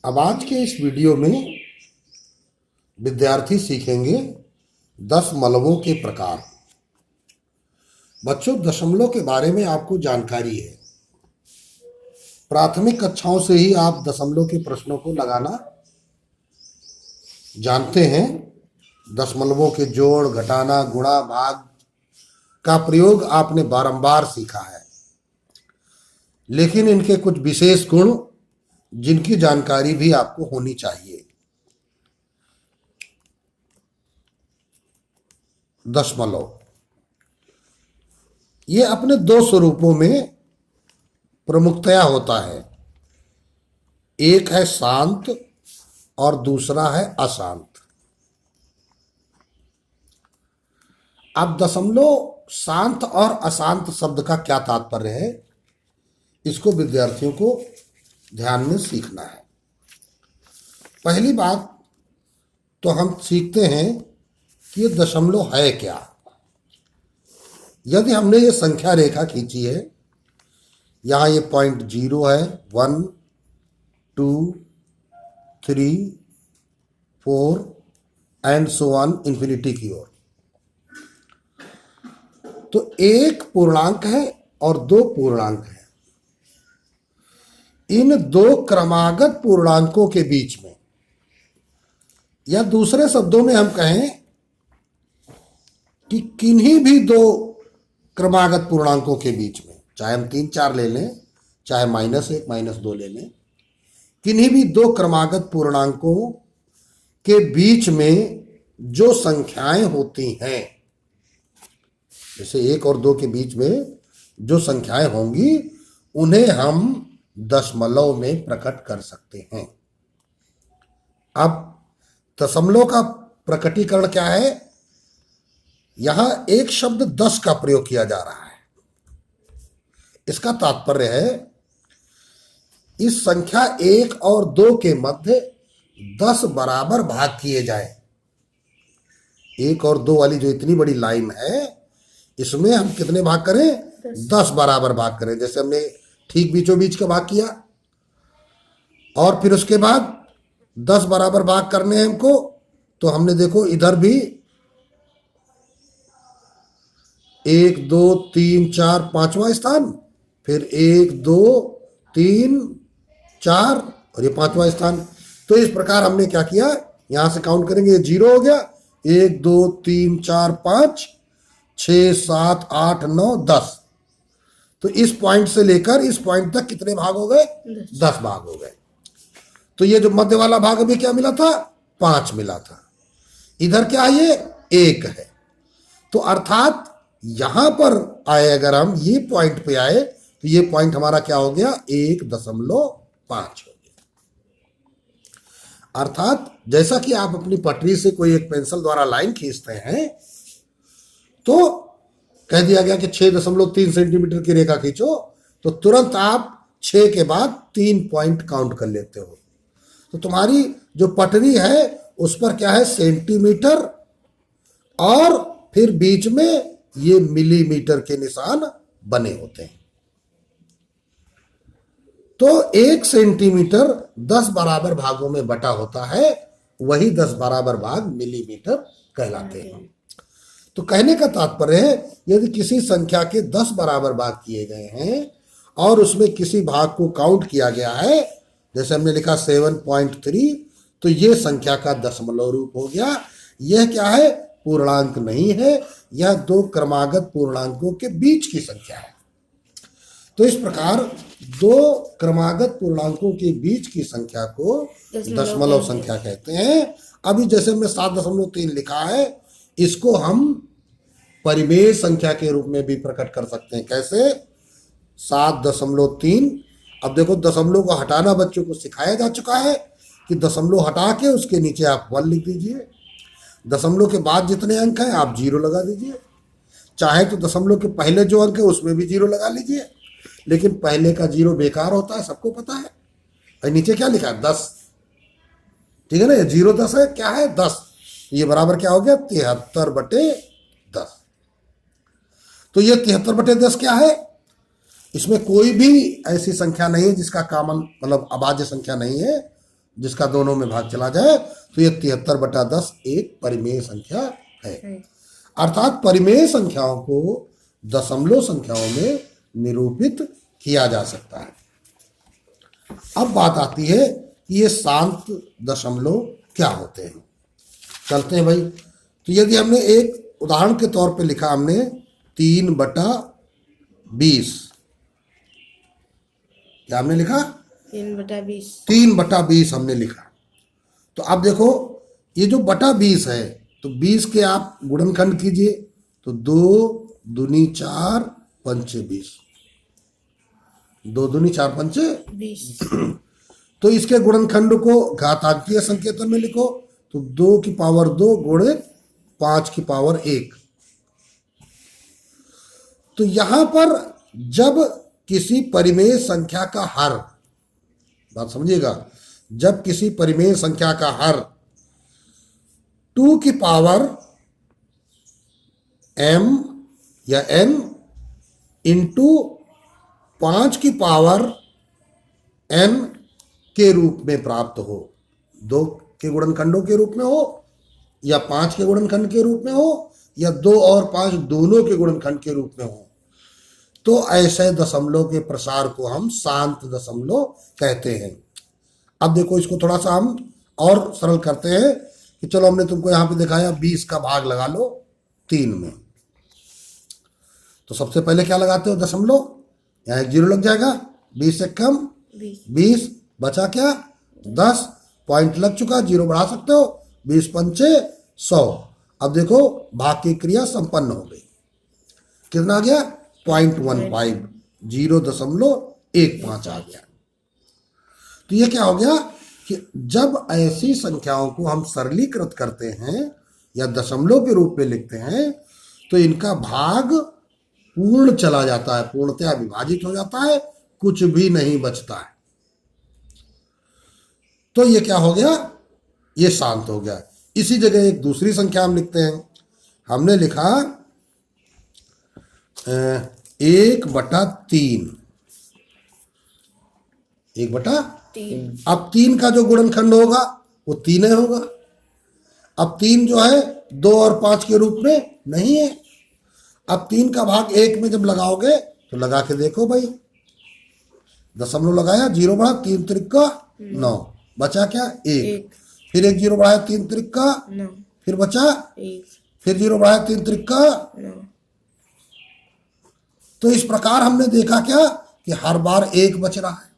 अब आज के इस वीडियो में विद्यार्थी सीखेंगे दशमलवों के प्रकार। बच्चों, दशमलव के बारे में आपको जानकारी है। प्राथमिक कक्षाओं से ही आप दशमलव के प्रश्नों को लगाना जानते हैं। दशमलवों के जोड़, घटाना, गुणा, भाग का प्रयोग आपने बारंबार सीखा है, लेकिन इनके कुछ विशेष गुण जिनकी जानकारी भी आपको होनी चाहिए। दशमलव ये अपने दो स्वरूपों में प्रमुखतया होता है। एक है शांत और दूसरा है अशांत। अब दशमलव शांत और अशांत शब्द का क्या तात्पर्य है, इसको विद्यार्थियों को ध्यान में सीखना है। पहली बात तो हम सीखते हैं कि ये दशमलव है क्या। यदि हमने ये संख्या रेखा खींची है, यहाँ ये पॉइंट 0 है, 1 2 3 4 एंड सो ऑन इन्फिनिटी की ओर, तो एक पूर्णांक है और दो पूर्णांक है। इन दो क्रमागत पूर्णांकों के बीच में, या दूसरे शब्दों में हम कहें कि किन्हीं भी दो क्रमागत पूर्णांकों के बीच में, चाहे हम 3 4 ले लें, चाहे -1 -2 ले लें, किन्हीं भी दो क्रमागत पूर्णांकों के बीच में जो संख्याएं होती हैं, जैसे 1 और 2 के बीच में जो संख्याएं होंगी, उन्हें हम दशमलव में प्रकट कर सकते हैं। अब दशमलव का प्रकटीकरण क्या है? यहां एक शब्द 10 का प्रयोग किया जा रहा है। इसका तात्पर्य है इस संख्या 1 और 2 के मध्य 10 बराबर भाग किए जाए। 1 और 2 वाली जो इतनी बड़ी लाइन है, इसमें हम कितने भाग करें? 10 बराबर भाग करें। जैसे हमने ठीक बीचों बीच का भाग किया, और फिर उसके बाद 10 बराबर भाग करने हैं हमको, तो हमने देखो इधर भी 1 2 3 4 5वां स्थान, फिर 1 2 3 4 और ये 5वां स्थान। तो इस प्रकार हमने क्या किया, यहां से काउंट करेंगे, 0 हो गया, 1 2 3 4 5 6 7 8 9 10। तो इस पॉइंट से लेकर इस पॉइंट तक कितने भाग हो गए? 10 भाग हो गए। तो ये जो मध्य वाला भाग अभी क्या मिला था? 5 मिला था। इधर क्या है? ये 1 है। तो अर्थात यहां पर आए, अगर हम ये पॉइंट पे आए, तो ये पॉइंट हमारा क्या हो गया? 1.5 हो गया। अर्थात जैसा कि आप अपनी पटरी से कोई एक पेंसिल द्वारा लाइन खींचते हैं, तो कह दिया गया कि 6.3 सेंटीमीटर की रेखा खींचो, तो तुरंत आप 6 के बाद 3 पॉइंट काउंट कर लेते हो। तो तुम्हारी जो पटरी है उस पर क्या है? सेंटीमीटर, और फिर बीच में ये मिलीमीटर के निशान बने होते हैं। तो 1 सेंटीमीटर 10 बराबर भागों में बटा होता है, वही 10 बराबर भाग मिलीमीटर कहलाते हैं। तो कहने का तात्पर्य है, यदि किसी संख्या के 10 बराबर भाग किए गए हैं और उसमें किसी भाग को काउंट किया गया है, जैसे हमने लिखा 7.3, तो ये संख्या का दशमलव रूप हो गया। यह क्या है? पूर्णांक नहीं है, यह दो क्रमागत पूर्णांकों के बीच की संख्या है। तो इस प्रकार दो क्रमागत पूर्णांकों के बीच की संख्या को दशमलव संख्या कहते हैं। अभी जैसे हमने 7.3 लिखा है, इसको हम परिमेय संख्या के रूप में भी प्रकट कर सकते हैं। कैसे? 7.3। अब देखो, दशमलव को हटाना बच्चों को सिखाया जा चुका है कि दशमलव हटा के उसके नीचे आप 1 लिख दीजिए। दशमलव के बाद जितने अंक हैं आप 0 लगा दीजिए। चाहे तो दशमलव के पहले जो अंक है उसमें भी 0 लगा लीजिए, लेकिन पहले का 0 बेकार होता है, सबको पता है। और नीचे क्या लिखा है? 10। ठीक है ना? 0 10 है, क्या है? 10। ये बराबर क्या हो गया? 73/10। तो ये 73/10 क्या है? इसमें कोई भी ऐसी संख्या नहीं है जिसका कॉमन, मतलब अभाज्य संख्या नहीं है जिसका दोनों में भाग चला जाए, तो ये 73/10 एक परिमेय संख्या है। अर्थात परिमेय संख्याओं को दशमलव संख्याओं में निरूपित किया जा सकता है। अब बात आती है कि ये शांत दशमलव क्या होते हैं। चलते हैं भाई। तो यदि हमने एक उदाहरण के तौर पे लिखा, हमने 3/20, क्या हमने लिखा? 3/20। 3/20 हमने लिखा। तो अब देखो ये जो बटा 20 है, तो 20 के आप गुणनखंड कीजिए, तो 2 दूनी 4 पंचे 20, 2 दूनी 4 पंचे 20। तो इसके गुणनखंड को घातांकीय संकेतन में लिखो, तो 2 की पावर 2 गुणे 5 की पावर 1। तो यहां पर जब किसी परिमेय संख्या का हर, बात समझिएगा, जब किसी परिमेय संख्या का हर 2 की पावर m या n इंटू 5 की पावर n के रूप में प्राप्त हो, 2 के गुणनखंडों के रूप में हो, या 5 के गुणनखंड के रूप में हो, या 2 और 5 दोनों के गुणनखंड के रूप में हो, तो ऐसे दशमलव के प्रसार को हम शांत दशमलव कहते हैं। अब देखो इसको थोड़ा सा हम और सरल करते हैं कि चलो हमने तुमको यहां पे दिखाया 20 का भाग लगा लो 3 में। तो सबसे पहले क्या लगाते हो? दशमलव। यहाँ 1 जीरो लग जाएगा, 20 से कम 20, बचा क्या? 10, पॉइंट लग चुका, जीरो बढ़ा सकते हो, 20 पंचे 100। अब देखो भाग की क्रिया संपन्न हो गई। कितना आ गया? 0.15, 0.15 आ गया। तो ये क्या हो गया कि जब ऐसी संख्याओं को हम सरलीकृत करते हैं या दशमलव के रूप में लिखते हैं, तो इनका भाग पूर्ण चला जाता है, पूर्णतया विभाजित हो जाता है, कुछ भी नहीं बचता है। तो ये क्या हो गया? ये शांत हो गया। इसी जगह एक दूसरी संख्या हम लिखते हैं। हमने लिखा 1/3, 1/3। अब 3 का जो गुणनखंड होगा वो 3 होगा। अब 3 जो है 2 और 5 के रूप में नहीं है। अब 3 का भाग 1 में जब लगाओगे तो लगा के देखो भाई, दशमलव लगाया, 0 बढ़ा, 3 त्रिका 9, बचा क्या? 1। फिर 1 जीरो बढ़ाया, 3 त्रिका 9, फिर बचा 1, फिर 0 बढ़ाया, 3 त्रिका 9। तो इस प्रकार हमने देखा क्या कि हर बार 1 बच रहा है।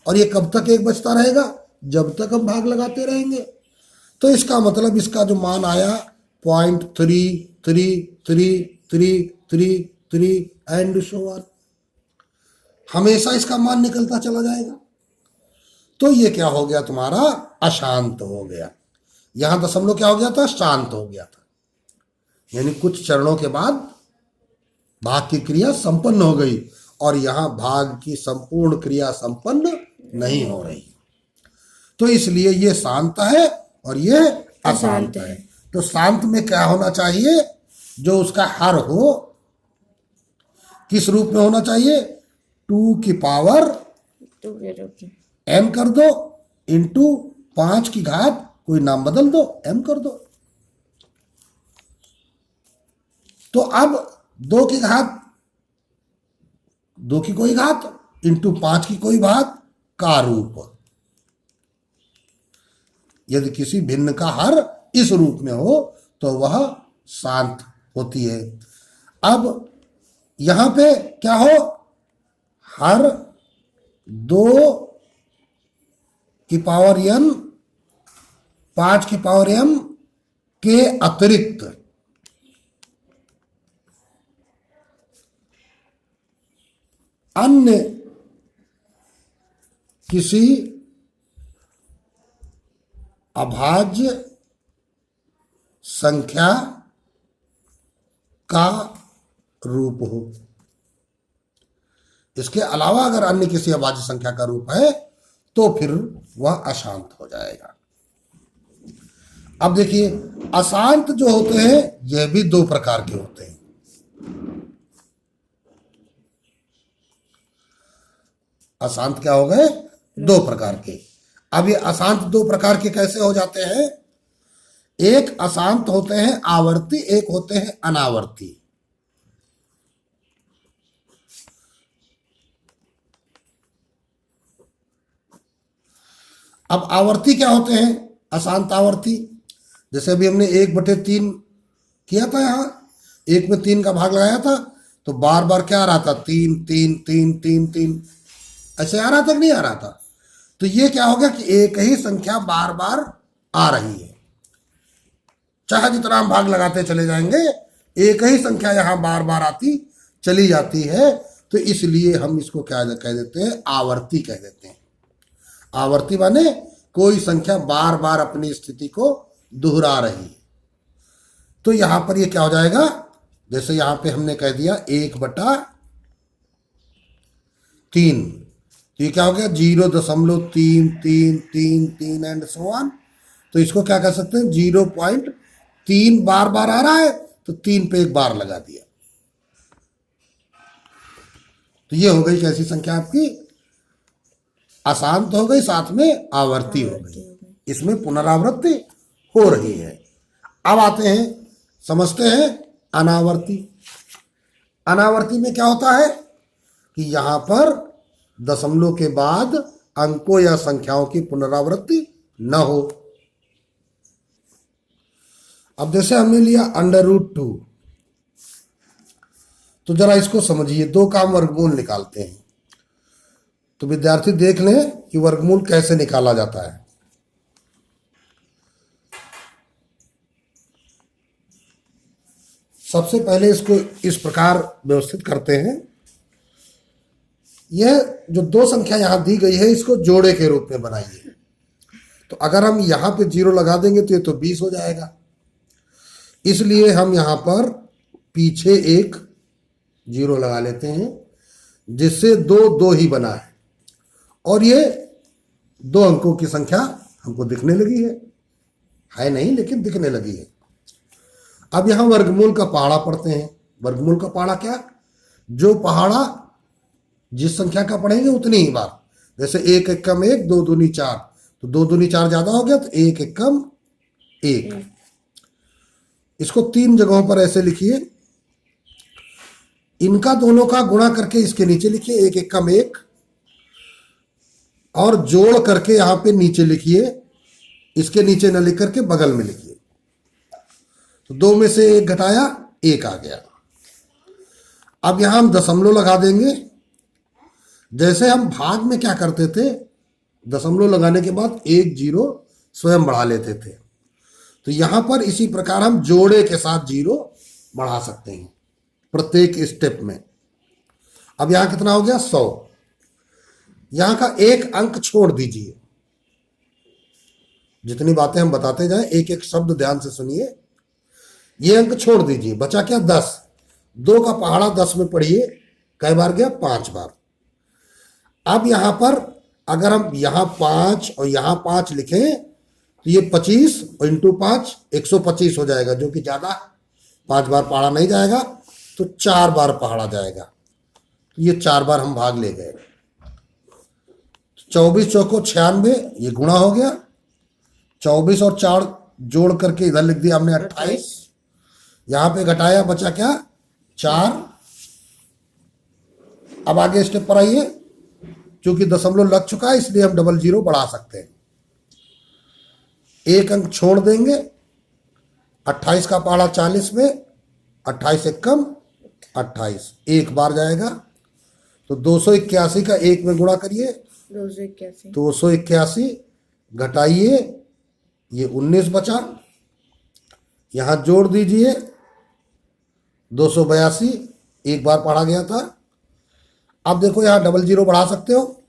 और ये कब तक 1 बचता रहेगा? जब तक हम भाग लगाते रहेंगे। तो इसका मतलब इसका जो मान आया 0.333333 एंड सो ऑन, हमेशा इसका मान निकलता चला जाएगा। तो ये क्या हो गया? तुम्हारा अशांत हो गया। यहां दशमलव क्या हो गया था? शांत हो गया था। यानी कुछ चरणों के बाद भाग की क्रिया संपन्न हो गई, और यहां भाग की संपूर्ण क्रिया संपन्न नहीं हो रही। तो इसलिए ये शांत है और ये अशांत है। तो शांत में क्या होना चाहिए? जो उसका हर हो, किस रूप में होना चाहिए? 2 की पावर 2 के रूप में m कर दो, इंटू 5 की घात, कोई नाम बदल दो, m कर दो। तो अब 2 की घात, 2 की कोई घात इंटू 5 की कोई घात का रूप। यदि किसी भिन्न का हर इस रूप में हो तो वह शांत होती है। अब यहां पे क्या हो? हर 2 की पावर n, 5 की पावर m के अतिरिक्त अन्य किसी अभाज्य संख्या का रूप हो। इसके अलावा अगर अन्य किसी अभाज्य संख्या का रूप है तो फिर वह अशांत हो जाएगा। अब देखिए, अशांत जो होते हैं यह भी 2 प्रकार के होते हैं। अशांत क्या हो गए? 2 प्रकार के। अब ये अशांत दो प्रकार के कैसे हो जाते हैं? एक अशांत होते हैं आवर्ती, एक होते हैं अनावर्ती। अब आवर्ती क्या होते हैं? अशांत आवर्ती, जैसे अभी हमने 1/3 किया था, यहां 1/3 का भाग लगाया था, तो बार बार क्या आ रहा था? 3 3 3 3 3 ऐसे आ रहा था कि नहीं आ रहा था? तो ये क्या हो गया कि एक ही संख्या बार बार आ रही है। चाहे जितना हम भाग लगाते चले जाएंगे, एक ही संख्या यहां बार बार आती चली जाती है, तो इसलिए हम इसको क्या कह देते हैं? आवर्ती कह देते हैं। आवर्ती माने कोई संख्या बार बार अपनी स्थिति को दोहरा रही है। तो यहां पर ये क्या हो जाएगा? जैसे यहां पे हमने कह दिया 1/3, तो ये क्या हो गया? 0.333 एंड सो ऑन। तो इसको क्या कह सकते हैं? 0.3 बार बार आ रहा है, तो 3 पे एक बार लगा दिया। तो ये हो गई कैसी संख्या आपकी? अशांत हो गई, साथ में आवर्ती हो गई, इसमें पुनरावृत्ति हो रही है। अब आते हैं, समझते हैं अनावर्ती। अनावर्ती में क्या होता है कि यहां पर दशमलव के बाद अंकों या संख्याओं की पुनरावृत्ति न हो। अब जैसे हमने लिया √2, तो जरा इसको समझिए, दो का हम वर्गमूल निकालते हैं। तो विद्यार्थी देख लें कि वर्गमूल कैसे निकाला जाता है। सबसे पहले इसको इस प्रकार व्यवस्थित करते हैं। यह जो दो संख्या यहां दी गई है, इसको जोड़े के रूप में बनाइए। तो अगर हम यहां पे 0 लगा देंगे तो ये तो 20 हो जाएगा, इसलिए हम यहां पर पीछे एक 0 लगा लेते हैं, जिससे 2 ही बना है, और ये 2 अंकों की संख्या हमको दिखने लगी है नहीं, लेकिन दिखने लगी है। अब यहां वर्गमूल का पहाड़ा पढ़ते हैं। वर्गमूल का पहाड़ा क्या? जो पहाड़ा जिस संख्या का पढ़ेंगे उतनी ही बार। जैसे 1 एकम 1, 2 दूनी 4, तो 2 दूनी 4 ज्यादा हो गया, तो 1 एकम 1। इसको 3 जगहों पर ऐसे लिखिए। इनका दोनों का गुणा करके इसके नीचे लिखिए 1 एकम 1, और जोड़ करके यहां पे नीचे लिखिए, इसके नीचे न लिख करके बगल में लिखिए। तो 2 में से 1 घटाया, 1 आ गया। अब यहां हम दशमलव लगा देंगे। जैसे हम भाग में क्या करते थे, दशमलव लगाने के बाद 1 0 स्वयं बढ़ा लेते थे, तो यहां पर इसी प्रकार हम जोड़े के साथ 0 बढ़ा सकते हैं प्रत्येक स्टेप में। अब यहां कितना हो गया? 100। यहां का एक अंक छोड़ दीजिए। जितनी बातें हम बताते जाएं, एक एक शब्द ध्यान से सुनिए। ये अंक छोड़ दीजिए, बचा क्या? 10। 2 का पहाड़ा 10 में पढ़िए, कई बार गया? 5 बार। अब यहां पर अगर हम यहां 5 और यहां 5 लिखें, तो ये 25 और इंटू 5 125 हो जाएगा, जो कि ज्यादा 5 बार पहाड़ा नहीं जाएगा, तो 4 बार पहाड़ा जाएगा। तो ये 4 बार हम भाग ले गए। 24 चौको 96, ये गुणा हो गया। 24 और 4 जोड़ करके इधर लिख दिया हमने 28। यहां पे घटाया, बचा क्या? 4। अब आगे स्टेप पर आइए। क्योंकि दशमलव लग चुका है, इसलिए हम 00 बढ़ा सकते हैं। एक अंक छोड़ देंगे। 28 का पहाड़ा 40 में, 28 एकम 28, 1 बार जाएगा। तो 281 का 1 में गुणा करिए, 281 घटाइए, ये 19 बचा। यहां जोड़ दीजिए 282, 1 बार पढ़ा गया था। अब देखो यहां 00 बढ़ा सकते हो,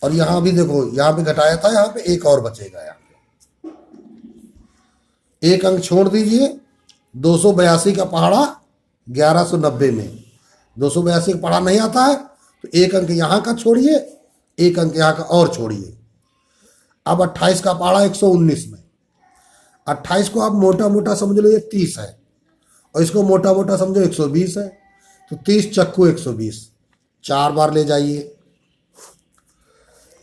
और यहां भी देखो, यहां पे घटाया था, यहां पे 1 और बचेगा। यहां पे 1 अंक छोड़ दीजिए। 282 का पहाड़ा 1190 में, 282 का पहाड़ा नहीं आता है, तो 1 अंक यहां का छोड़िए, 1 अंक यहां का और छोड़िए। अब 28 का पहाड़ा 119 में। 28 को आप मोटा मोटा समझ लो, ये 30 है, और इसको मोटा मोटा समझो 120 है। तो 30 चक्कू 120, 4 बार ले जाइए।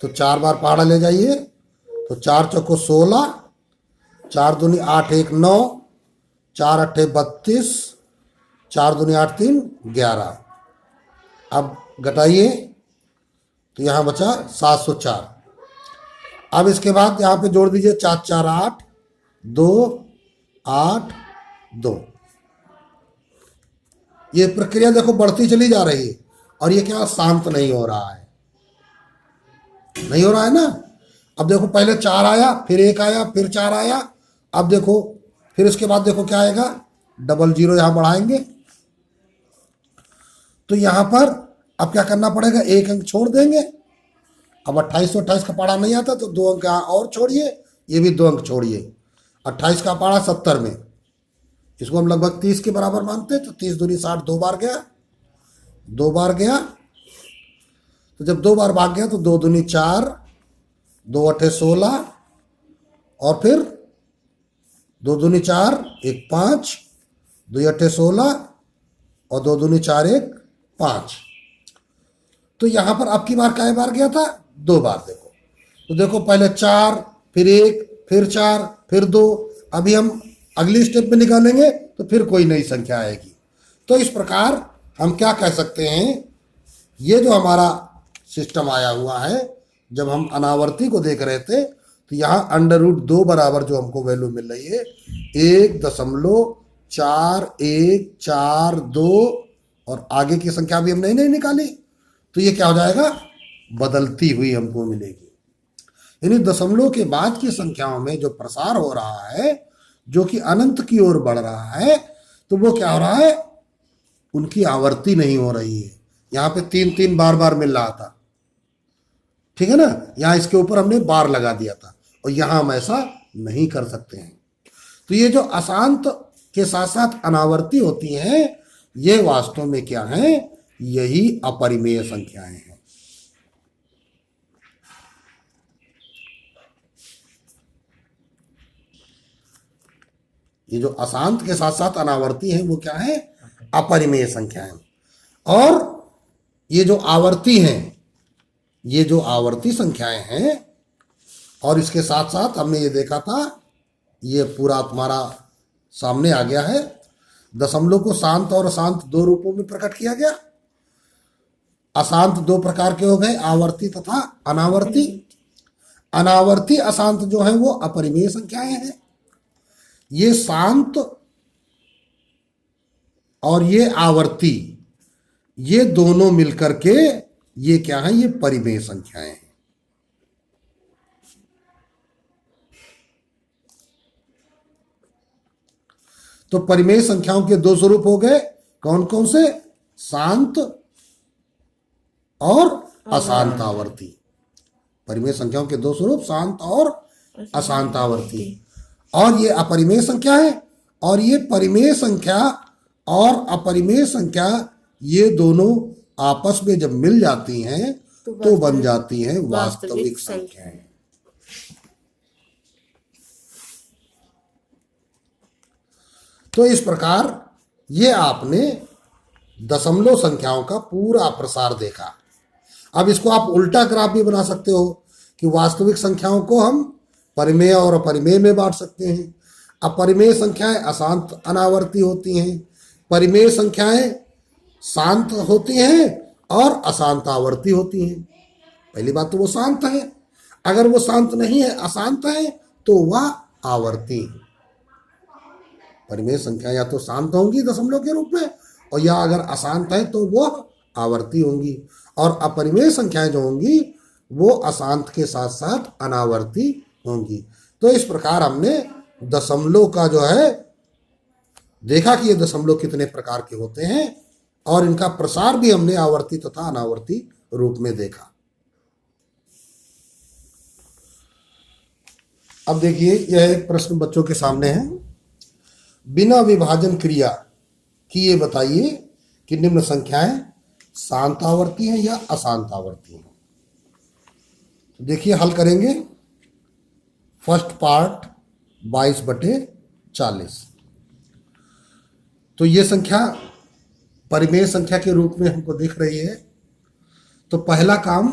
तो 4 बार पहाड़ा ले जाइए, तो 4 चौको 16, 4 दूनी 8 1 9, 4 अट्ठे 32, 4 दूनी 8 3 11। अब घटाइए तो यहाँ बचा 704। अब इसके बाद यहाँ पे जोड़ दीजिए 4 4 8 2 8 2। ये प्रक्रिया देखो बढ़ती चली जा रही है और ये क्या शांत नहीं हो रहा है, नहीं हो रहा है ना। अब देखो पहले 4 आया, फिर 1 आया, फिर 4 आया। अब देखो फिर उसके बाद देखो क्या आएगा, 00 यहां बढ़ाएंगे तो यहां पर अब क्या करना पड़ेगा, 1 अंक छोड़ देंगे। अब 2828 का पाड़ा नहीं आता तो 2 अंक यहाँ और छोड़िए, ये भी 2 अंक छोड़िए। 28 का पाड़ा 70 में, इसको हम लगभग 30 के बराबर मानते हैं, तो 30 दूनी 60, 2 बार गया, 2 बार गया। तो जब 2 बार भाग गया तो 2 दूनी 4, 2 अट्ठे 16 और फिर 2 दूनी 4 1 5, 2 अट्ठे 16 और 2 दूनी 4 1 5। तो यहां पर अब की बार काय बार गया था, 2 बार। देखो तो देखो पहले 4 फिर 1 फिर 4 फिर 2। अभी हम अगली स्टेप में निकालेंगे तो फिर कोई नई संख्या आएगी। तो इस प्रकार हम क्या कह सकते हैं, ये जो हमारा सिस्टम आया हुआ है, जब हम अनावर्ती को देख रहे थे तो यहाँ √2 बराबर जो हमको वैल्यू मिल रही है 1.4142 और आगे की संख्या भी हमने नहीं निकाली, तो ये क्या हो जाएगा, बदलती हुई हमको मिलेगी। यानी दशमलव के बाद की संख्याओं में जो प्रसार हो रहा है, जो कि अनंत की ओर बढ़ रहा है, तो वो क्या हो रहा है, उनकी आवर्ती नहीं हो रही है। यहाँ पे 3 3 बार बार मिल रहा था, ठीक है ना। यहाँ इसके ऊपर हमने बार लगा दिया था और यहाँ हम ऐसा नहीं कर सकते हैं। तो ये जो अशांत के साथ साथ अनावर्ती होती हैं, ये वास्तव में क्या है, यही अपरिमेय संख्याएं हैं। ये जो अशांत के साथ साथ अनावर्ती है वो क्या है, अपरिमेय संख्याएं। और ये जो आवर्ती हैं, ये जो आवर्ती संख्याएं हैं, और इसके साथ साथ हमने ये देखा था, ये पूरा तुम्हारा सामने आ गया है। दशमलव को शांत और अशांत 2 रूपों में प्रकट किया गया। अशांत 2 प्रकार के हो गए, आवर्ती तथा अनावर्ती। अनावर्ती अशांत जो है वो अपरिमेय संख्याएं हैं। ये शांत और ये आवर्ती, ये दोनों मिलकर के ये क्या है, ये परिमेय संख्याएं हैं। तो परिमेय संख्याओं के 2 स्वरूप हो गए, कौन कौन से, शांत और अशांत आवर्ती। परिमेय संख्याओं के 2 स्वरूप, शांत और अशांत आवर्ती। और ये अपरिमेय संख्या है, और ये परिमेय संख्या और अपरिमेय संख्या, ये दोनों आपस में जब मिल जाती हैं तो बन जाती हैं वास्तविक संख्याएं। तो इस प्रकार ये आपने दशमलव संख्याओं का पूरा प्रसार देखा। अब इसको आप उल्टा ग्राफ भी बना सकते हो कि वास्तविक संख्याओं को हम परिमेय और अपरिमेय में बांट सकते हैं। अपरिमेय संख्याएं अशांत अनावर्ती होती हैं, परिमेय संख्याएं शांत होती हैं और अशांत आवर्ती होती हैं। पहली बात तो वो शांत है, अगर वो शांत नहीं है, अशांत है, तो वह आवर्ती। परिमेय संख्या या तो शांत होंगी दशमलव के रूप में, और या अगर अशांत है तो वह आवर्ती होंगी। और अपरिमेय संख्याएं जो होंगी वो अशांत के साथ साथ अनावर्ती होंगी। तो इस प्रकार हमने दशमलव का जो है देखा कि ये दशमलव कितने प्रकार के होते हैं, और इनका प्रसार भी हमने आवर्ती तथा अनावर्ती रूप में देखा। अब देखिए, यह एक प्रश्न बच्चों के सामने है। बिना विभाजन क्रिया की ये बताइए कि निम्न संख्याएं शांत आवर्ती हैं या अशांत आवर्ती हैं। देखिए हल करेंगे। First part 22/40। तो ये संख्या परिमेय संख्या के रूप में हमको दिख रही है। तो पहला काम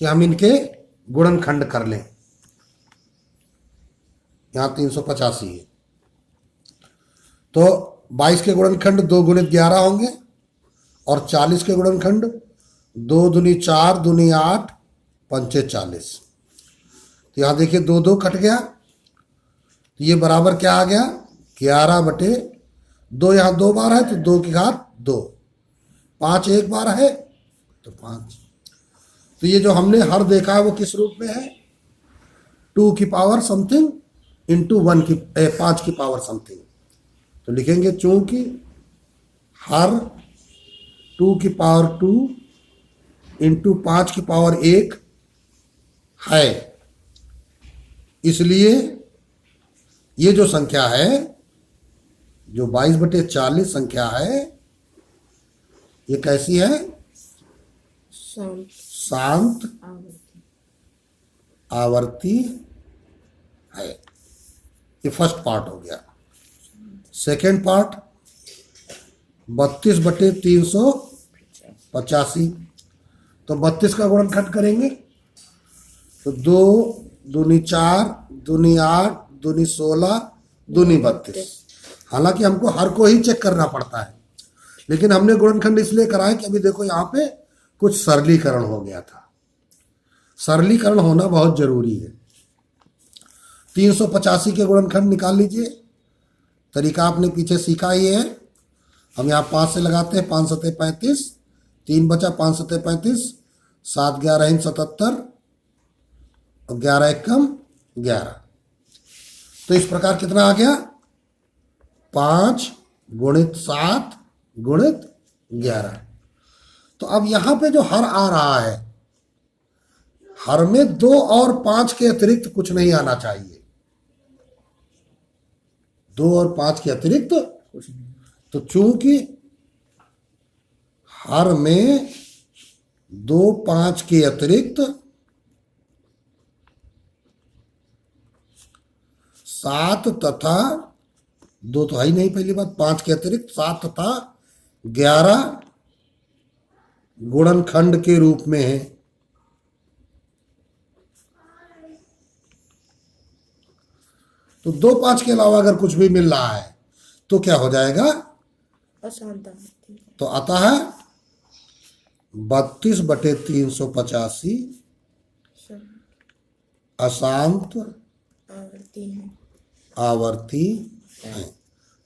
कि हम इनके गुणनखंड कर लें। यहां 385 है, तो 22 के गुणनखंड 2 गुणित 11 होंगे और 40 के गुणनखंड 2 दूनी 4 दूनी 8 पंचे 40। तो यहां देखिए 2 2 कट गया, तो ये बराबर क्या आ गया 11/2। यहां 2 बार है तो 2 की घात 2, 5 एक बार है तो 5। तो ये जो हमने हर देखा है वो किस रूप में है, 2 की पावर समथिंग इंटू 5 की पावर समथिंग। तो लिखेंगे चूंकि हर 2 की पावर 2 इंटू 5 की पावर 1 है, इसलिए ये जो संख्या है, जो 22/40 संख्या है, ये कैसी है, शांत शांत आवर्ती। आवर्ती है। ये फर्स्ट पार्ट हो गया। Second part 32/385। तो 32 का गुणनखंड करेंगे तो 2 दूनी 4 दूनी 8 दूनी 16 दूनी 32। हालांकि हमको हर को ही चेक करना पड़ता है, लेकिन हमने गुणनखंड इसलिए कराया कि अभी देखो यहाँ पे कुछ सरलीकरण हो गया था। सरलीकरण होना बहुत जरूरी है। 385 के गुणनखंड निकाल लीजिए। तरीका आपने पीछे सीखा ही है। हम यहाँ 5 से लगाते हैं, 5 सते 35, 3 बचा, 5 सते 35, 7 11 77 और 11 एकम 11। तो इस प्रकार कितना आ गया 5 गुणित 7 गुणित 11। तो अब यहां पे जो हर आ रहा है, हर में 2 और 5 के अतिरिक्त कुछ नहीं आना चाहिए। 2 और 5 के अतिरिक्त कुछ नहीं। तो चूंकि हर में 2 5 के अतिरिक्त 7 तथा 2 तो है ही नहीं, पहली बात 5 के अतिरिक्त 7 तथा 11 गुणनखंड के रूप में है। तो 2 5 के अलावा अगर कुछ भी मिल रहा है तो क्या हो जाएगा, अशांत आवर्ती। तो आता है 32/385 अशांत आवर्ती है। आवर्ती है।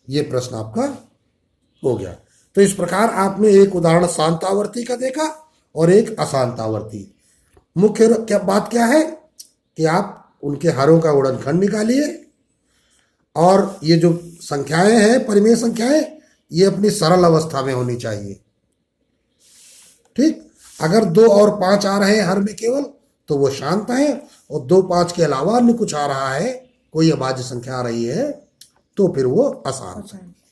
ये प्रश्न आपका हो गया। तो इस प्रकार आपने एक उदाहरण शांत आवर्ती का देखा और एक अशांत आवर्ती। मुख्य बात क्या है कि आप उनके हरों का गुणनखंड निकालिए और ये जो संख्याएं हैं, परिमेय संख्याएं, ये अपनी सरल अवस्था में होनी चाहिए। ठीक, अगर 2 और 5 आ रहे हैं हर में केवल, तो वो शांत है, और 2 5 के अलावा अन्य कुछ आ रहा है, कोई अभाज्य संख्या आ रही है, तो फिर वो अशांत है।